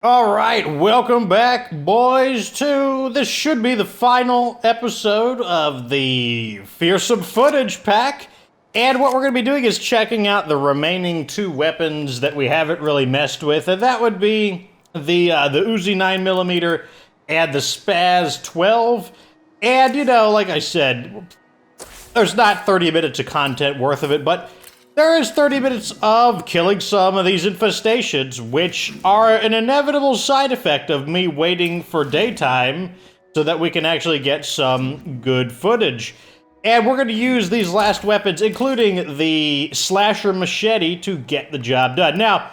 All right, welcome back, boys, to this should be the final episode of the Fearsome footage pack. And what we're going to be doing is checking out the remaining two weapons that we haven't really messed with, and that would be the Uzi 9mm and the Spaz 12. And, you know, like I said, there's not 30 minutes of content worth of it, but there is 30 minutes of killing some of these infestations, which are an inevitable side effect of me waiting for daytime so that we can actually get some good footage. And we're going to use these last weapons, including the slasher machete, to get the job done. Now,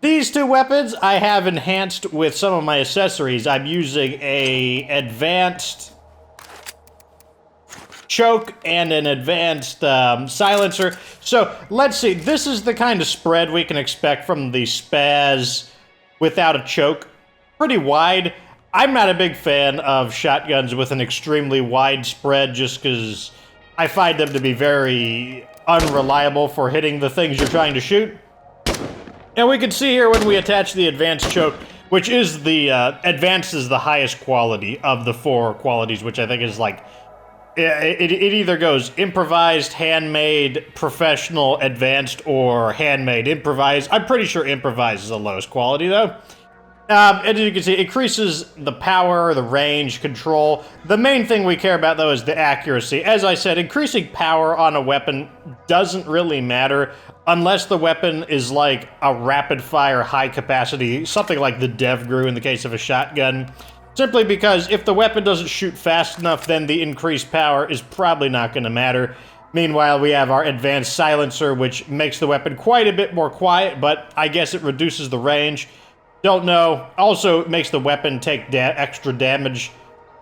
these two weapons I have enhanced with some of my accessories. I'm using a advanced choke and an advanced silencer. So let's see, this is the kind of spread we can expect from the Spaz without a choke. Pretty wide. I'm not a big fan of shotguns with an extremely wide spread just because I find them to be very unreliable for hitting the things you're trying to shoot. And we can see here when we attach the advanced choke, which is the advanced is the highest quality of the four qualities, which I think is like it either goes improvised, handmade, professional, advanced, or handmade, improvised. I'm pretty sure improvised is the lowest quality, though. And as you can see, it increases the power, the range, control. The main thing we care about, though, is the accuracy. As I said, increasing power on a weapon doesn't really matter unless the weapon is like a rapid-fire, high-capacity, something like the DevGru in the case of a shotgun. Simply because if the weapon doesn't shoot fast enough, then the increased power is probably not going to matter. Meanwhile, we have our advanced silencer, which makes the weapon quite a bit more quiet, but I guess it reduces the range. Don't know. Also, it makes the weapon take extra damage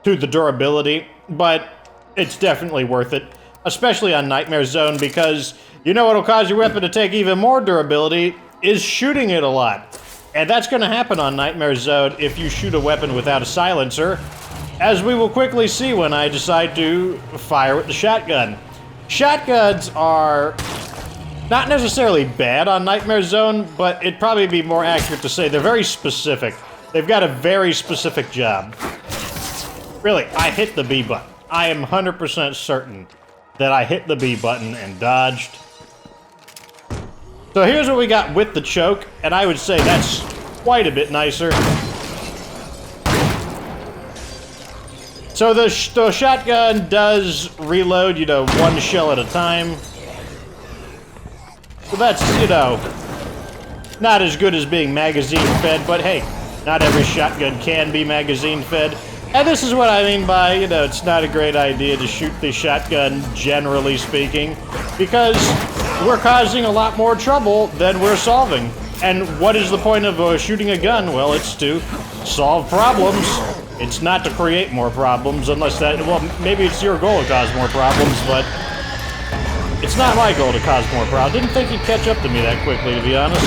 to the durability, but it's definitely worth it, especially on Nightmare Zone, because you know what'll cause your weapon to take even more durability is shooting it a lot. And that's going to happen on Nightmare Zone if you shoot a weapon without a silencer, as we will quickly see when I decide to fire with the shotgun. Shotguns are not necessarily bad on Nightmare Zone, but it'd probably be more accurate to say they're very specific. They've got a very specific job. Really, I hit the B button. I am 100% certain that I hit the B button and dodged. So here's what we got with the choke, and I would say that's quite a bit nicer. So the shotgun does reload, you know, one shell at a time. So that's, you know, not as good as being magazine fed, but hey, not every shotgun can be magazine fed. And this is what I mean by, you know, it's not a great idea to shoot the shotgun, generally speaking, because we're causing a lot more trouble than we're solving. And what is the point of shooting a gun? Well, it's to solve problems. It's not to create more problems, unless that, well, maybe it's your goal to cause more problems, but it's not my goal to cause more problems. Didn't think you'd catch up to me that quickly, to be honest.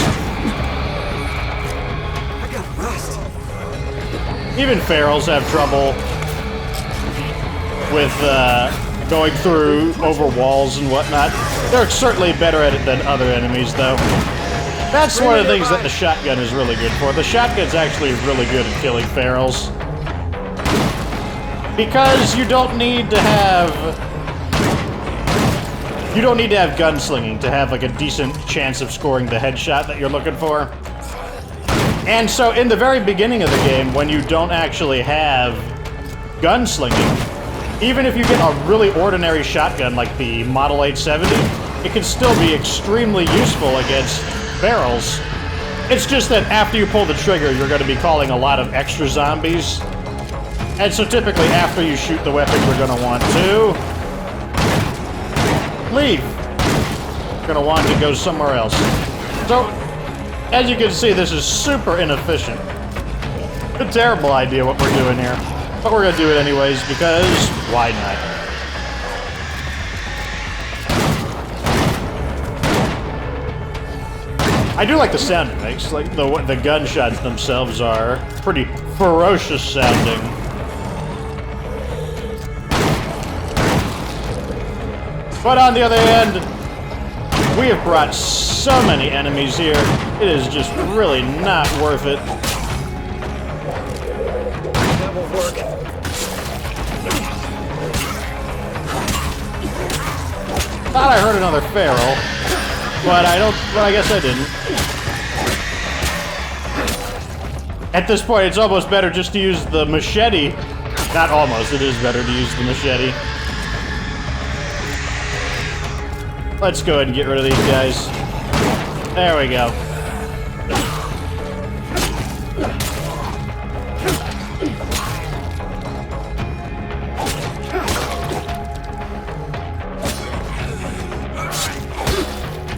I got rust. Even ferals have trouble with going through over walls and whatnot. They're certainly better at it than other enemies, though. That's one of the things that the shotgun is really good for. The shotgun's actually really good at killing ferals. Because you don't need to have gunslinging to have like a decent chance of scoring the headshot that you're looking for. And so in the very beginning of the game, when you don't actually have gunslinging, even if you get a really ordinary shotgun like the Model 870, it can still be extremely useful against barrels. It's just that after you pull the trigger, you're going to be calling a lot of extra zombies. And so typically after you shoot the weapon, you're going to want to leave. You're going to want to go somewhere else. So, as you can see, this is super inefficient. A terrible idea what we're doing here. But we're going to do it anyways, because why not? I do like the sound it makes. Like, the gunshots themselves are pretty ferocious sounding. But on the other hand, we have brought so many enemies here, it is just really not worth it. I heard another feral, but I guess I didn't. At this point, it's almost better just to use the machete. Not almost, it is better to use the machete. Let's go ahead and get rid of these guys. There we go.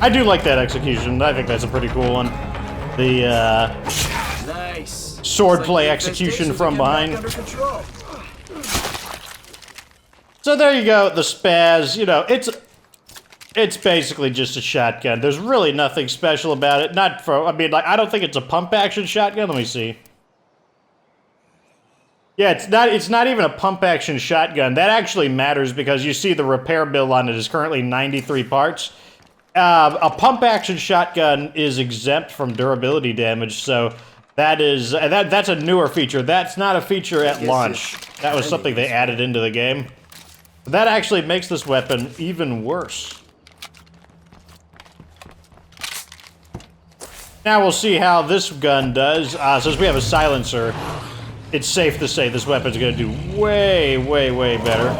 I do like that execution. I think that's a pretty cool one. The nice. swordplay execution from behind. So there you go, the spaz. You know, it's basically just a shotgun. There's really nothing special about it. Not for, I mean, like, I don't think it's a pump action shotgun. Let me see. Yeah, it's not even a pump action shotgun. That actually matters because you see the repair bill on it is currently 93 parts. A pump action shotgun is exempt from durability damage, so that's a newer feature. That's not a feature at launch. That was something they added into the game. That actually makes this weapon even worse. Now we'll see how this gun does. Since we have a silencer, it's safe to say this weapon's gonna do way, way, way better.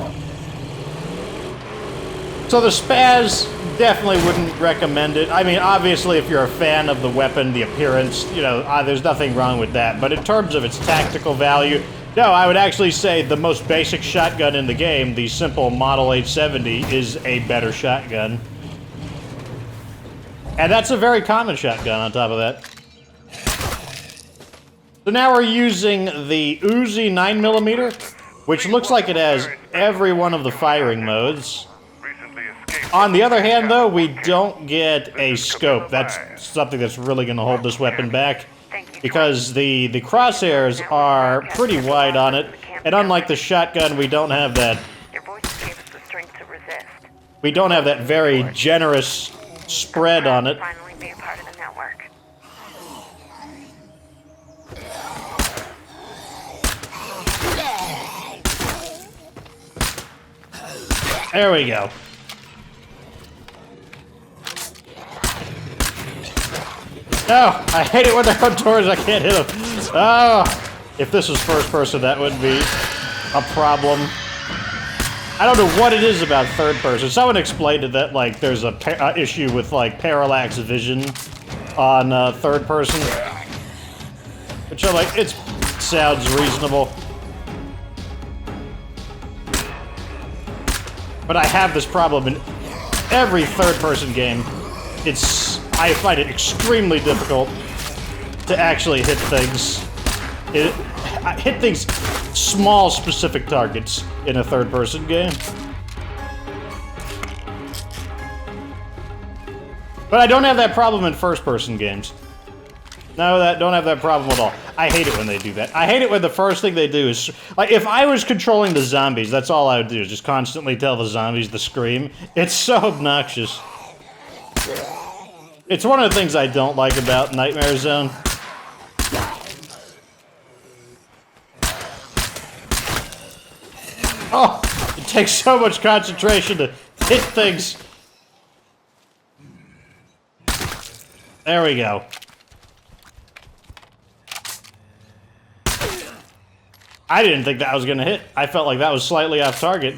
So the spaz, definitely wouldn't recommend it. I mean, obviously, if you're a fan of the weapon, the appearance, you know, there's nothing wrong with that. But in terms of its tactical value, no, I would actually say the most basic shotgun in the game, the simple Model 870, is a better shotgun. And that's a very common shotgun on top of that. So now we're using the Uzi 9mm, which looks like it has every one of the firing modes. On the other hand, though, we don't get a scope. That's something that's really going to hold this weapon back, because the crosshairs are pretty wide on it, and unlike the shotgun, we don't have that. We don't have that very generous spread on it. There we go. No, I hate it when they're on doors, I can't hit them. Oh, if this was first person, that would be a problem. I don't know what it is about third person. Someone explained it that, like, there's a issue with, like, parallax vision on third person. Which I'm like, it sounds reasonable. But I have this problem in every third person game. I find it extremely difficult to actually hit things. Hit things, small specific targets in a third-person game. But I don't have that problem in first-person games. No, don't have that problem at all. I hate it when they do that. I hate it when the first thing they do is... Like, if I was controlling the zombies, that's all I would do, is just constantly tell the zombies to scream. It's so obnoxious. It's one of the things I don't like about Nightmare Zone. Oh, it takes so much concentration to hit things. There we go. I didn't think that was gonna hit. I felt like that was slightly off target.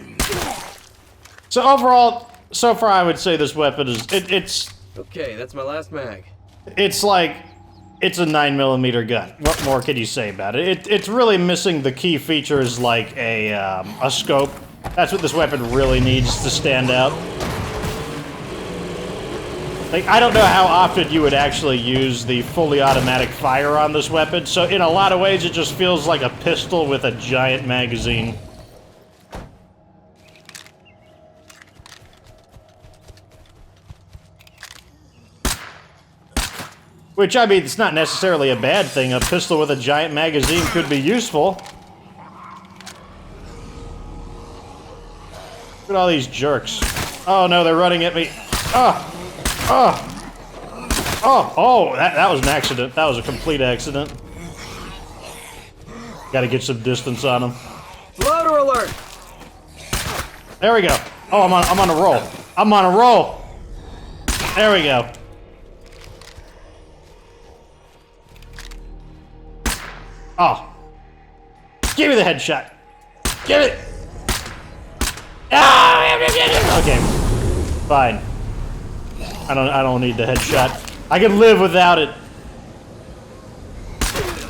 So overall, so far I would say this weapon is, it's... Okay, that's my last mag. It's like, it's a 9mm gun. What more can you say about it? It's really missing the key features like a scope. That's what this weapon really needs to stand out. Like, I don't know how often you would actually use the fully automatic fire on this weapon, so in a lot of ways it just feels like a pistol with a giant magazine. Which, I mean, it's not necessarily a bad thing. A pistol with a giant magazine could be useful. Look at all these jerks. Oh no, they're running at me. Oh! Oh! Oh! Oh! That was an accident. That was a complete accident. Gotta get some distance on them. Loader alert! There we go. Oh, I'm on a roll. I'm on a roll. There we go. Oh. Give me the headshot. Give it. Ah! Okay. Fine. I don't need the headshot. I can live without it.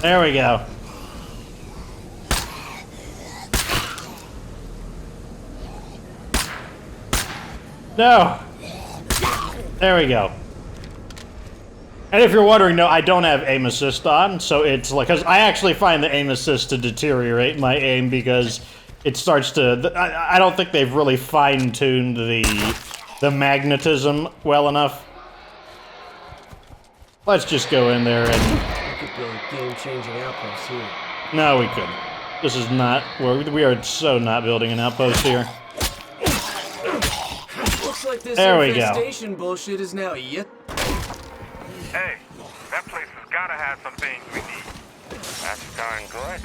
There we go. No. There we go. And if you're wondering, no, I don't have aim assist on, so it's like, because I actually find the aim assist to deteriorate my aim because it starts to. I don't think they've really fine-tuned the magnetism well enough. Let's just go in there and. We could build game-changing outposts here. No, we couldn't. This is not. We are so not building an outpost here. Looks like this there we go. infestation bullshit is now yet. Hey, that place has gotta have some things we need. That's darn good.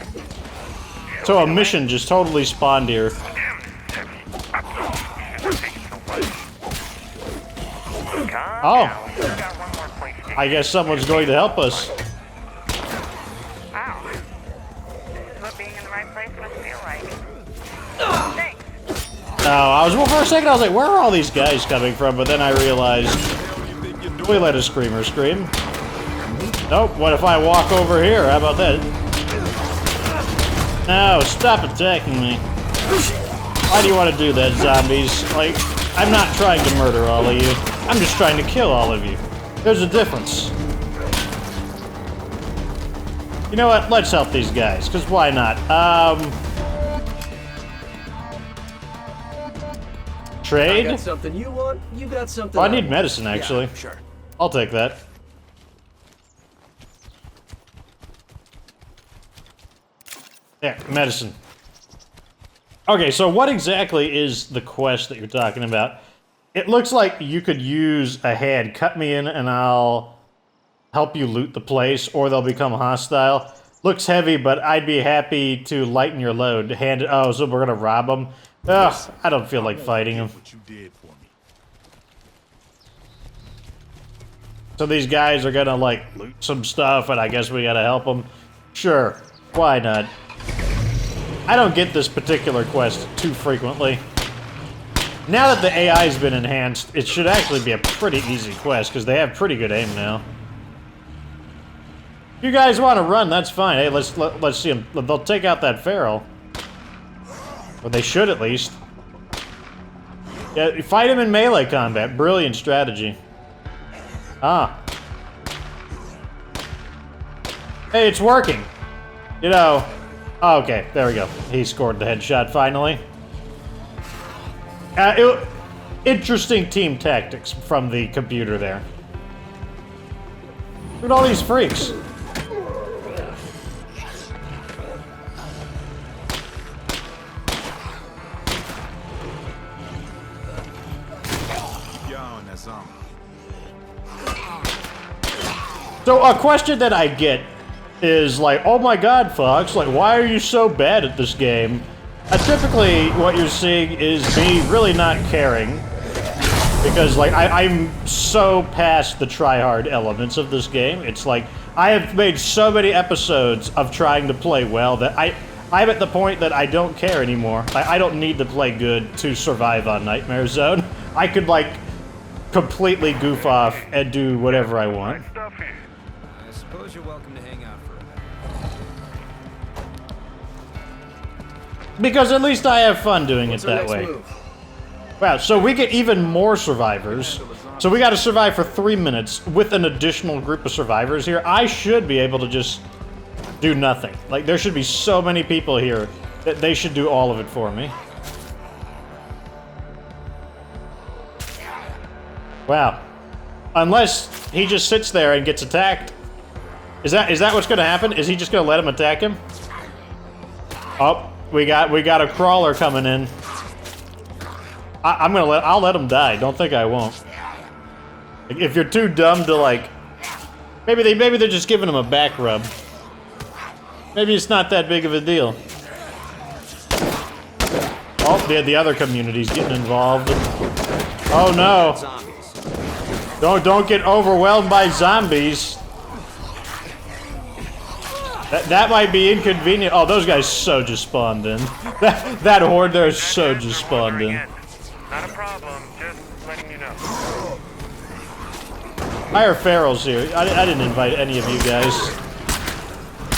Yeah, So a mission just totally spawned here. Oh. I guess someone's going to help us. Wow. This is what being in the right place must feel like. Thanks. Well, for a second I was like, where are all these guys coming from? But then I realized, we let a screamer scream. Nope, what if I walk over here? How about that? No, stop attacking me. Why do you want to do that, zombies? Like, I'm not trying to murder all of you. I'm just trying to kill all of you. There's a difference. You know what? Let's help these guys, because why not? Trade? I got something you want, you got something Oh, I need medicine, actually. Yeah, sure. I'll take that. Yeah, medicine. Okay, so what exactly is the quest that you're talking about? It looks like you could use a hand. Cut me in and I'll help you loot the place, or they'll become hostile. Looks heavy, but I'd be happy to lighten your load. Hand it. Oh, so we're gonna rob them? Ugh, I don't feel like fighting them. So these guys are gonna, like, loot some stuff, and I guess we gotta help them? Sure, why not? I don't get this particular quest too frequently. Now that the AI's been enhanced, it should actually be a pretty easy quest, because they have pretty good aim now. If you guys want to run, that's fine. Hey, let's see them. They'll take out that feral. Or they should, at least. Yeah, fight him in melee combat. Brilliant strategy. Ah. Hey, it's working. You know... Oh, okay, there we go. He scored the headshot, finally. Interesting team tactics from the computer there. Look at all these freaks. So a question that I get is like, oh my god, Fox, like, why are you so bad at this game? Typically, what you're seeing is me really not caring. Because, like, I'm so past the try-hard elements of this game. It's like, I have made so many episodes of trying to play well that I'm at the point that I don't care anymore. I don't need to play good to survive on Nightmare Zone. I could, like, completely goof off and do whatever I want. I suppose you're welcome to hang out for a minute. Because at least I have fun doing it that way. Move? Wow, so we get even more survivors. So we gotta survive for 3 minutes with an additional group of survivors here. I should be able to just do nothing. Like, there should be so many people here that they should do all of it for me. Wow. Unless he just sits there and gets attacked. Is that what's gonna happen? Is he just gonna let him attack him? Oh, we got a crawler coming in. I'll let him die. Don't think I won't. If you're too dumb to, like, maybe they're just giving him a back rub. Maybe it's not that big of a deal. Oh, the other community's getting involved. Oh no. Zombies. Don't get overwhelmed by zombies. That might be inconvenient. Oh, those guys so just spawned in. That horde there is so just spawned in. Not a problem, just letting you know. Hire Ferals here. I didn't invite any of you guys.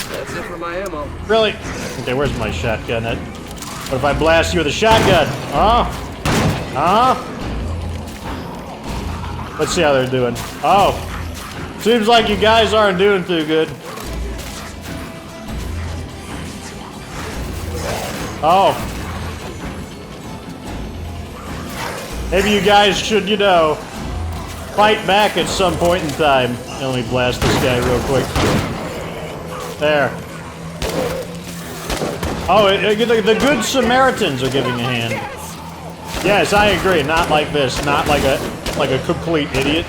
That's it for my ammo. Really? Okay, where's my shotgun at? What if I blast you with a shotgun? Huh? Huh? Let's see how they're doing. Oh. Seems like you guys aren't doing too good. Oh. Maybe you guys should, you know, fight back at some point in time. Let me blast this guy real quick. There. Oh, the Good Samaritans are giving a hand. Yes, I agree. Not like this. Not like a complete idiot.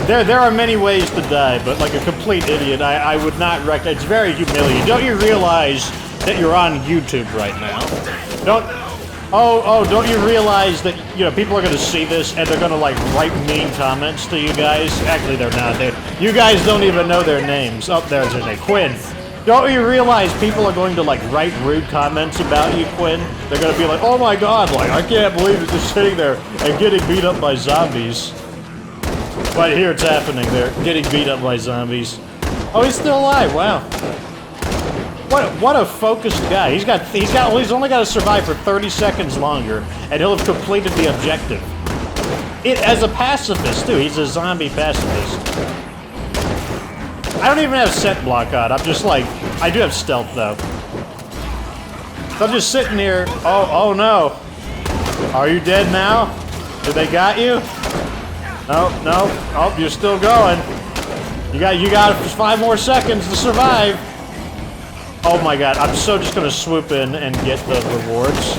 There are many ways to die, but like a complete idiot, I would not recommend. It's very humiliating. Don't you realize that you're on YouTube right now? Don't you realize that, you know, people are going to see this and they're going to, like, write mean comments to you guys? Actually, they're not. You guys don't even know their names. Oh, there's their name. Quinn. Don't you realize people are going to, like, write rude comments about you, Quinn? They're going to be like, oh my god, like, I can't believe it's just sitting there and getting beat up by zombies. But here it's happening. They're getting beat up by zombies. Oh, he's still alive. Wow. What a focused guy. He's only got to survive for 30 seconds longer, and he'll have completed the objective. As a pacifist, too. He's a zombie pacifist. I don't even have scent block on. I'm just like, I do have stealth, though. So I'm just sitting here. Oh no. Are you dead now? Did they got you? No. Oh, you're still going. You got 5 more seconds to survive. Oh my god, I'm so just gonna swoop in and get the rewards.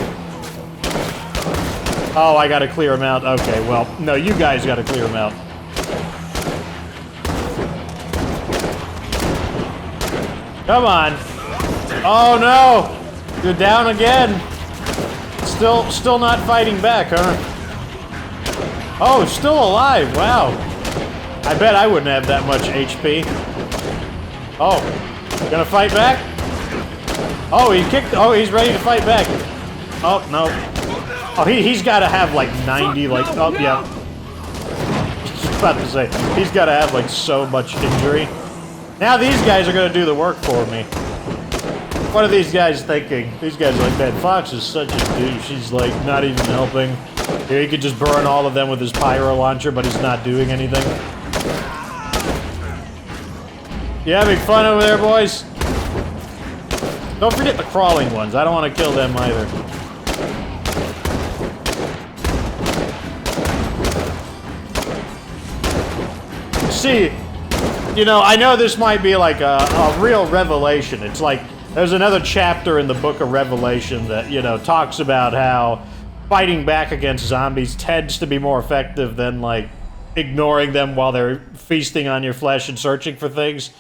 Oh, I gotta clear them out. Okay, well, no, you guys gotta clear them out. Come on. Oh no! You're down again. Still not fighting back, huh? Oh, it's still alive. Wow. I bet I wouldn't have that much HP. Oh, gonna fight back? Oh, he's ready to fight back. Oh, no. Oh, he's got to have like 90, like, oh, yeah. I was about to say, he's got to have like so much injury. Now these guys are going to do the work for me. What are these guys thinking? These guys are like, man, Fox is such a douche. He's like not even helping. Here, he could just burn all of them with his pyro launcher, but he's not doing anything. You having fun over there, boys? Don't forget the crawling ones. I don't want to kill them either. See, you know, I know this might be like a real revelation. It's like there's another chapter in the book of Revelation that, you know, talks about how fighting back against zombies tends to be more effective than, like, ignoring them while they're feasting on your flesh and searching for things.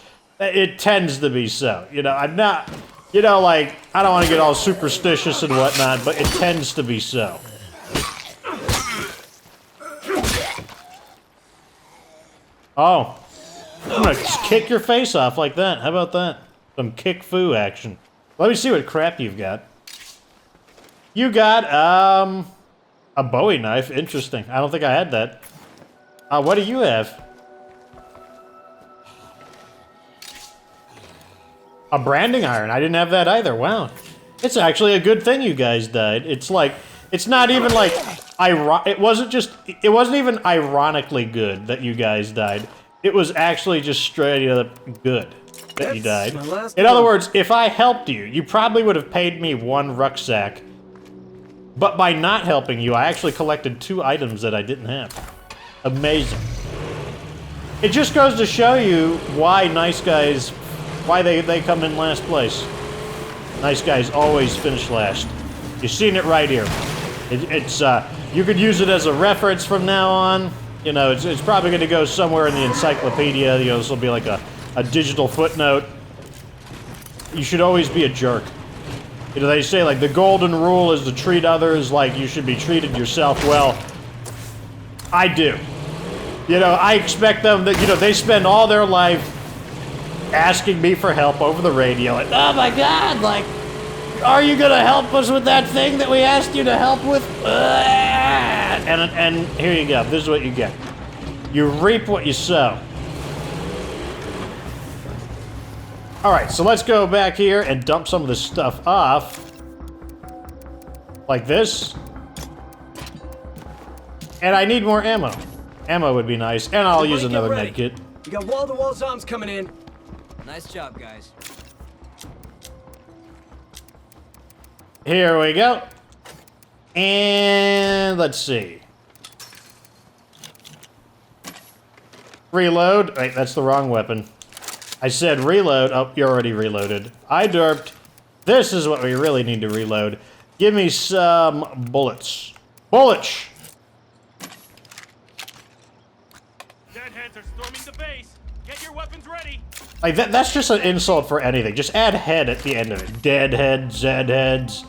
It tends to be so. You know, I'm not... You know, like, I don't want to get all superstitious and whatnot, but it tends to be so. Oh. I'm gonna just kick your face off like that. How about that? Some kick-fu action. Let me see what crap you've got. You got, a Bowie knife. Interesting. I don't think I had that. What do you have? A branding iron. I didn't have that either. Wow. It's actually a good thing you guys died. It's like, it's not even like, it wasn't even ironically good that you guys died. It was actually just straight up good that you died. In other words, if I helped you, you probably would have paid me 1 rucksack. But by not helping you, I actually collected 2 items that I didn't have. Amazing. It just goes to show you why nice guys... Why they come in last place. Nice guys always finish last. You've seen it right here. You could use it as a reference from now on. You know, it's probably going to go somewhere in the encyclopedia. You know, this will be like a digital footnote. You should always be a jerk. You know, they say, like, the golden rule is to treat others like you should be treated yourself. Well, I do. You know, I expect them that, you know, they spend all their life asking me for help over the radio. Like, oh my God, like, are you gonna help us with that thing that we asked you to help with? And here you go. This is what you get. You reap what you sow. Alright, so let's go back here and dump some of this stuff off. Like this. And I need more ammo. Ammo would be nice. And I'll use another med kit. You got wall-to-wall zombies coming in. Nice job, guys. Here we go. And let's see. Reload. Wait, that's the wrong weapon. I said reload. Oh, you're already reloaded. I derped. This is what we really need to reload. Give me some bullets. Bullets! Deadheads are storming the base. Get your weapons ready. Like, that's just an insult for anything. Just add head at the end of it. Deadhead, Zedheads.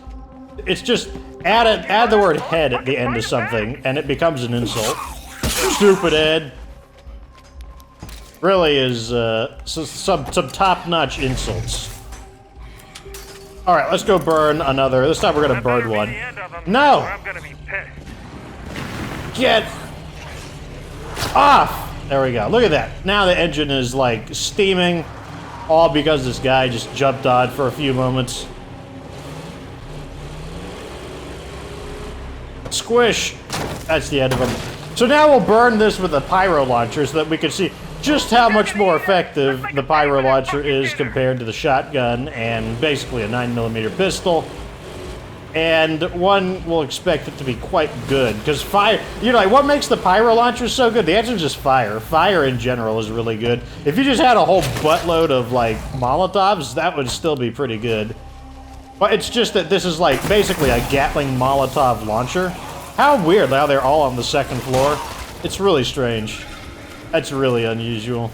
It's just, add the word head at the end of something, and it becomes an insult. Stupid Ed. Really is, some top-notch insults. Alright, let's go burn another. This time we're gonna burn one. No! I'm gonna be pissed. Get off! There we go. Look at that. Now the engine is, like, steaming. All because this guy just jumped on for a few moments. Squish! That's the end of him. So now we'll burn this with a pyro launcher so that we can see just how much more effective the pyro launcher is compared to the shotgun and basically a 9mm pistol. And one will expect it to be quite good, because fire, you know, like, what makes the pyro launcher so good? The answer is just fire. Fire in general is really good. If you just had a whole buttload of, like, Molotovs, that would still be pretty good. But it's just that this is, like, basically a Gatling Molotov launcher. How weird how they're all on the second floor. It's really strange. That's really unusual.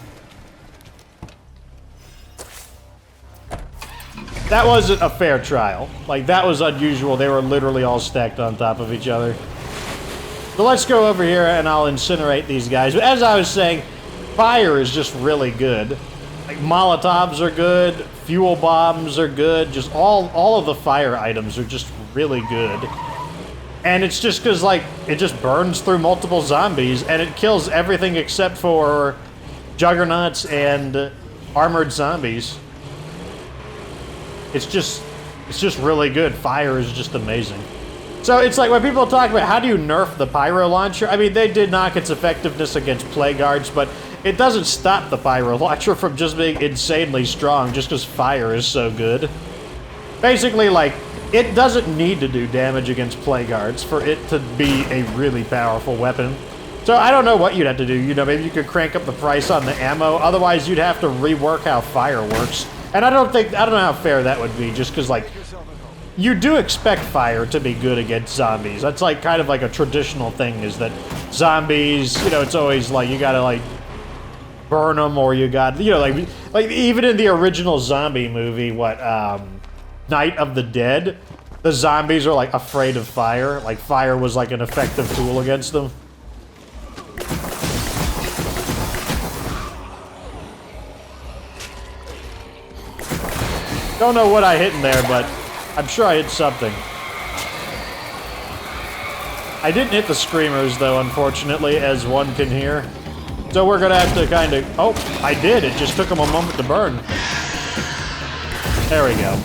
That wasn't a fair trial. Like, that was unusual. They were literally all stacked on top of each other. So let's go over here and I'll incinerate these guys. But as I was saying, fire is just really good. Like, Molotovs are good, fuel bombs are good, just all of the fire items are just really good. And it's just because, like, it just burns through multiple zombies, and it kills everything except for juggernauts and armored zombies. It's just really good. Fire is just amazing. So it's like when people talk about how do you nerf the pyro launcher, I mean, they did knock its effectiveness against plague guards, but it doesn't stop the pyro launcher from just being insanely strong just because fire is so good. Basically, like, it doesn't need to do damage against plague guards for it to be a really powerful weapon. So I don't know what you'd have to do. You know, maybe you could crank up the price on the ammo. Otherwise, you'd have to rework how fire works. And I don't know how fair that would be, just because, like, you do expect fire to be good against zombies. That's, like, kind of like a traditional thing, is that zombies, you know, it's always like, you gotta, like, burn them, or you got, you know, like even in the original zombie movie, Night of the Dead, the zombies are, like, afraid of fire. Like, fire was, like, an effective tool against them. Don't know what I hit in there, but I'm sure I hit something. I didn't hit the screamers, though, unfortunately, as one can hear. So we're gonna have to kind of... Oh, I did. It just took them a moment to burn. There we go.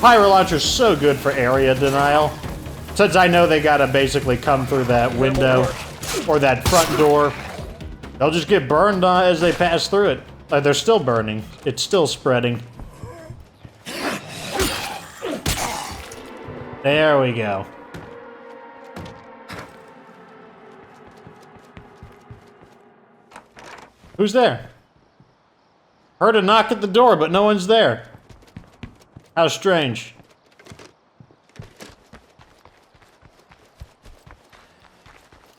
Pyro launcher's so good for area denial. Since I know they gotta basically come through that window or that front door, they'll just get burned as they pass through it. Like, they're still burning. It's still spreading. There we go. Who's there? Heard a knock at the door, but no one's there. How strange.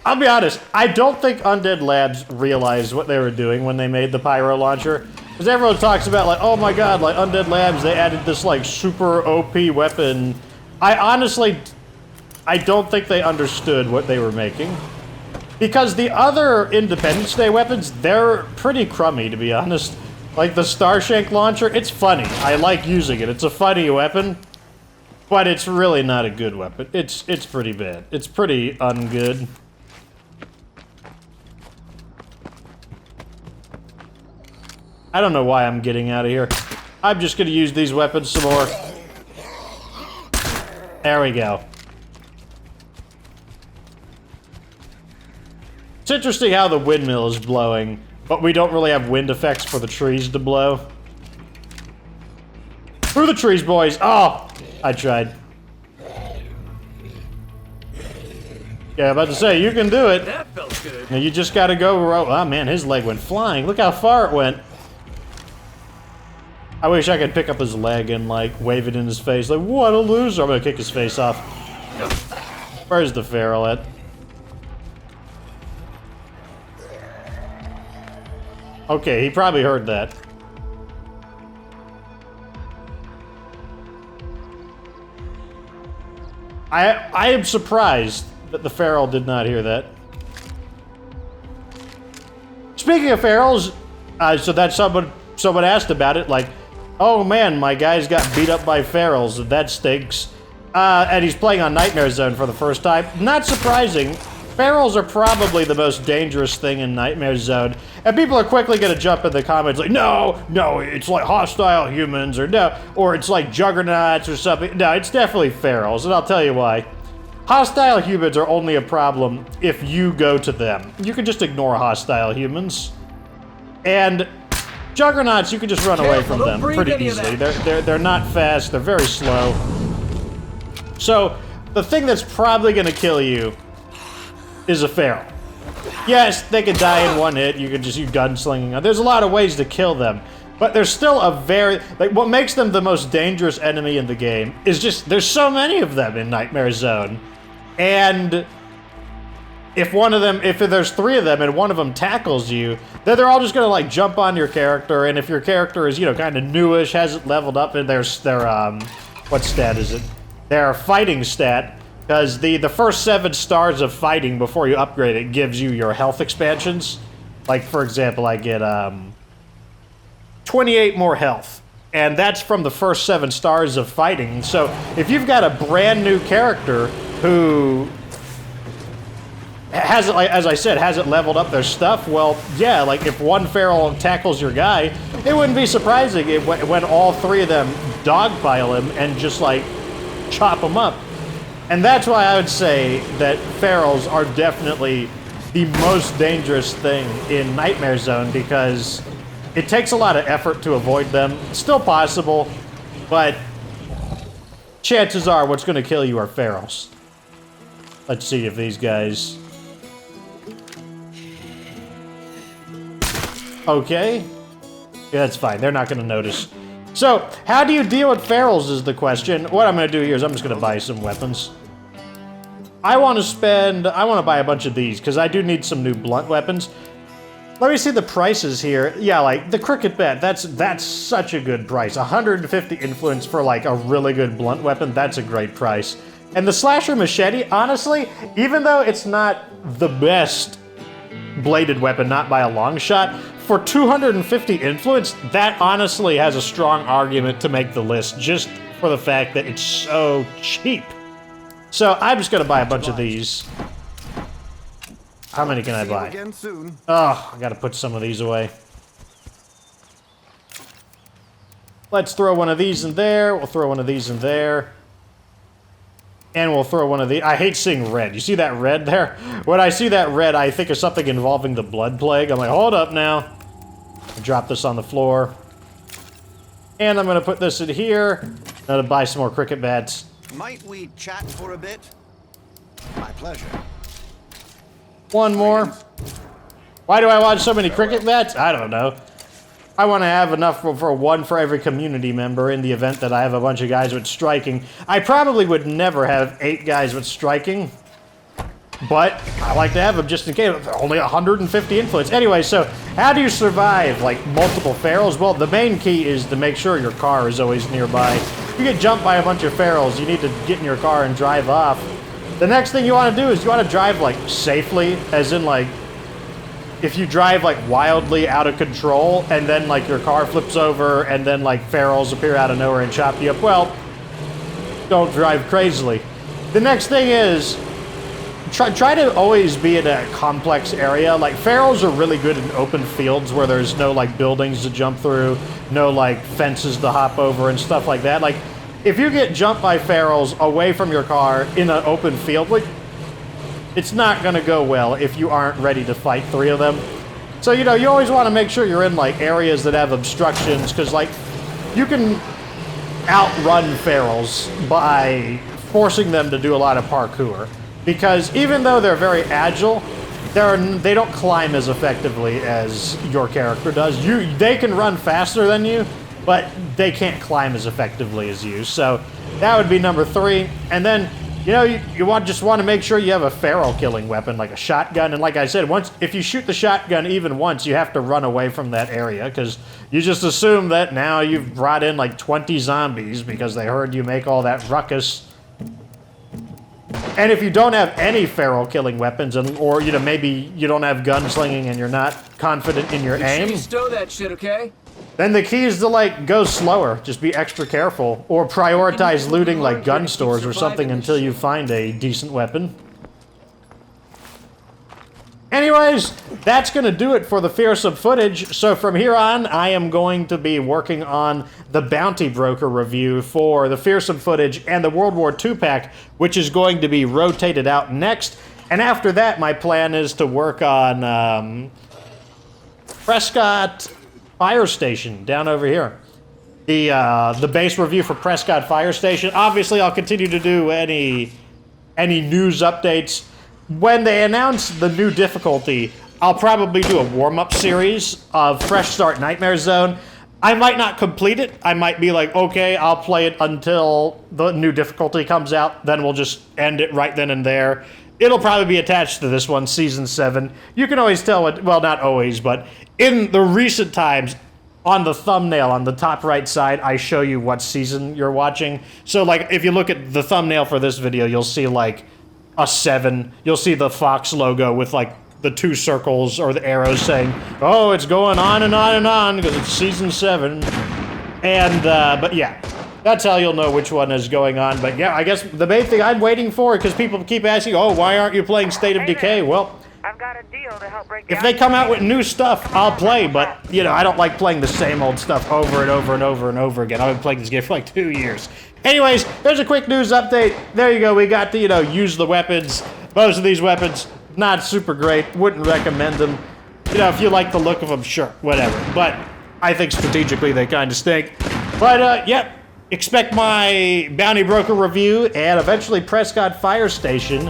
I'll be honest, I don't think Undead Labs realized what they were doing when they made the pyro launcher. Because everyone talks about, like, oh my god, like, Undead Labs, they added this, like, super OP weapon. I honestly, I don't think they understood what they were making. Because the other Independence Day weapons, they're pretty crummy, to be honest. Like, the Starshank launcher, it's funny. I like using it. It's a funny weapon. But it's really not a good weapon. It's pretty bad. It's pretty ungood. I don't know why I'm getting out of here. I'm just gonna use these weapons some more. There we go. It's interesting how the windmill is blowing, but we don't really have wind effects for the trees to blow. Through the trees, boys! Oh! I tried. Yeah, I'm about to say, you can do it. That felt good. Now you just gotta go... Oh man, his leg went flying. Look how far it went. I wish I could pick up his leg and, like, wave it in his face. Like, what a loser! I'm gonna kick his face off. Where's the feral at? Okay, he probably heard that. I am surprised that the feral did not hear that. Speaking of ferals, so that someone asked about it, like, oh man, my guy's got beat up by ferals, that stinks. And he's playing on Nightmare Zone for the first time. Not surprising. Ferals are probably the most dangerous thing in Nightmare Zone. And people are quickly gonna jump in the comments like, no, it's like hostile humans, or no, or it's like juggernauts or something. No, it's definitely ferals, and I'll tell you why. Hostile humans are only a problem if you go to them. You can just ignore hostile humans. And juggernauts, you can just run away from them pretty easily. They're not fast, they're very slow. So, the thing that's probably gonna kill you is a feral. Yes, they could die in one hit, you could just use gunslinging. There's a lot of ways to kill them, but there's still a very... Like, what makes them the most dangerous enemy in the game is just, there's so many of them in Nightmare Zone. And if there's 3 of them and one of them tackles you, then they're all just gonna, like, jump on your character, and if your character is, you know, kind of newish, hasn't leveled up, and their what stat is it? Their fighting stat, because the first 7 stars of fighting before you upgrade it gives you your health expansions. Like, for example, I get 28 more health, and that's from the first 7 stars of fighting. So if you've got a brand new character who hasn't, like, as I said, hasn't leveled up their stuff, well, yeah, like, if one feral tackles your guy, it wouldn't be surprising when all 3 of them dogpile him and just, like, chop him up. And that's why I would say that ferals are definitely the most dangerous thing in Nightmare Zone, because it takes a lot of effort to avoid them. It's still possible, but chances are what's going to kill you are ferals. Let's see if these guys... Okay. Yeah, that's fine. They're not going to notice. So, how do you deal with ferals is the question. What I'm going to do here is I'm just going to buy some weapons. I want to buy a bunch of these, because I do need some new blunt weapons. Let me see the prices here. Yeah, like, the cricket bat, that's such a good price. 150 influence for, like, a really good blunt weapon, that's a great price. And the slasher machete, honestly, even though it's not the best bladed weapon, not by a long shot, for 250 influence, that honestly has a strong argument to make the list, just for the fact that it's so cheap. So I'm just gonna buy a bunch of these. How many can I buy? Oh, I gotta put some of these away. Let's throw one of these in there. We'll throw one of these in there. And we'll throw one of these. I hate seeing red. You see that red there? When I see that red, I think of something involving the blood plague. I'm like, hold up now. I'll drop this on the floor. And I'm gonna put this in here. I'm gonna buy some more cricket bats. Might we chat for a bit? My pleasure. One more. Why do I want so many cricket bats? I don't know. I want to have enough for one for every community member in the event that I have a bunch of guys with striking. I probably would never have 8 guys with striking. but I like to have them just in case. Only 150 influence. Anyway, so how do you survive like multiple ferals? Well, the main key is to make sure your car is always nearby. If you get jumped by a bunch of ferals, you need to get in your car and drive off. The next thing you want to do is you want to drive like safely, as in like if you drive like wildly out of control and then like your car flips over and then like ferals appear out of nowhere and chop you up, well, don't drive crazily. The next thing is try to always be in a complex area. Like ferals are really good in open fields where there's no like buildings to jump through, no like fences to hop over and stuff like that. Like if you get jumped by ferals away from your car in an open field, like it's not gonna go well if you aren't ready to fight 3 of them. So, you know, you always want to make sure you're in like areas that have obstructions, because like you can outrun ferals by forcing them to do a lot of parkour. Because even though they're very agile, they don't climb as effectively as your character does. They can run faster than you, but they can't climb as effectively as you. So that would be number 3. And then, you know, you just want to make sure you have a feral killing weapon, like a shotgun. And like I said, if you shoot the shotgun even once, you have to run away from that area, because you just assume that now you've brought in like 20 zombies because they heard you make all that ruckus. And if you don't have any feral killing weapons, or you know, maybe you don't have gunslinging and you're not confident in your aim, Make sure you stow that shit, okay? then the key is to like go slower. Just be extra careful, or prioritize looting like gun stores or something until you find a decent weapon. Anyways, that's going to do it for the Fearsome footage. So from here on, I am going to be working on the Bounty Broker review for the Fearsome footage and the World War II pack, which is going to be rotated out next. And after that, my plan is to work on Prescott Fire Station down over here. The base review for Prescott Fire Station. Obviously, I'll continue to do any news updates. When they announce the new difficulty, I'll probably do a warm-up series of Fresh Start Nightmare Zone. I might not complete it. I might be like, okay, I'll play it until the new difficulty comes out, then we'll just end it right then and there. It'll probably be attached to this one, Season 7. You can always tell it, well, not always, but in the recent times, on the thumbnail on the top right side, I show you what season you're watching. So, like, if you look at the thumbnail for this video, you'll see, like, a 7. You'll see the Fox logo with like the 2 circles or the arrows saying, oh, it's going on and on and on because it's Season 7. And, but yeah, that's how you'll know which one is going on. But yeah, I guess the main thing I'm waiting for, because people keep asking, oh, why aren't you playing State of Decay? Well, I've got a deal to help break if they come out with new stuff, I'll play, but, you know, I don't like playing the same old stuff over and over and over and over again. I've been playing this game for like 2 years. Anyways, there's a quick news update. There you go. We got to, you know, use the weapons. Most of these weapons, not super great. Wouldn't recommend them. You know, if you like the look of them, sure, whatever. But I think strategically they kind of stink. But, yep. Expect my Bounty Broker review and eventually Prescott Fire Station.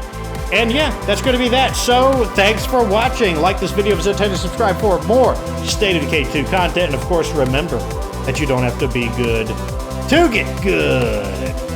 And yeah, that's going to be that. So, thanks for watching. Like this video if it's intended to subscribe for more State of Decay 2 content. And of course, remember that you don't have to be good to get good.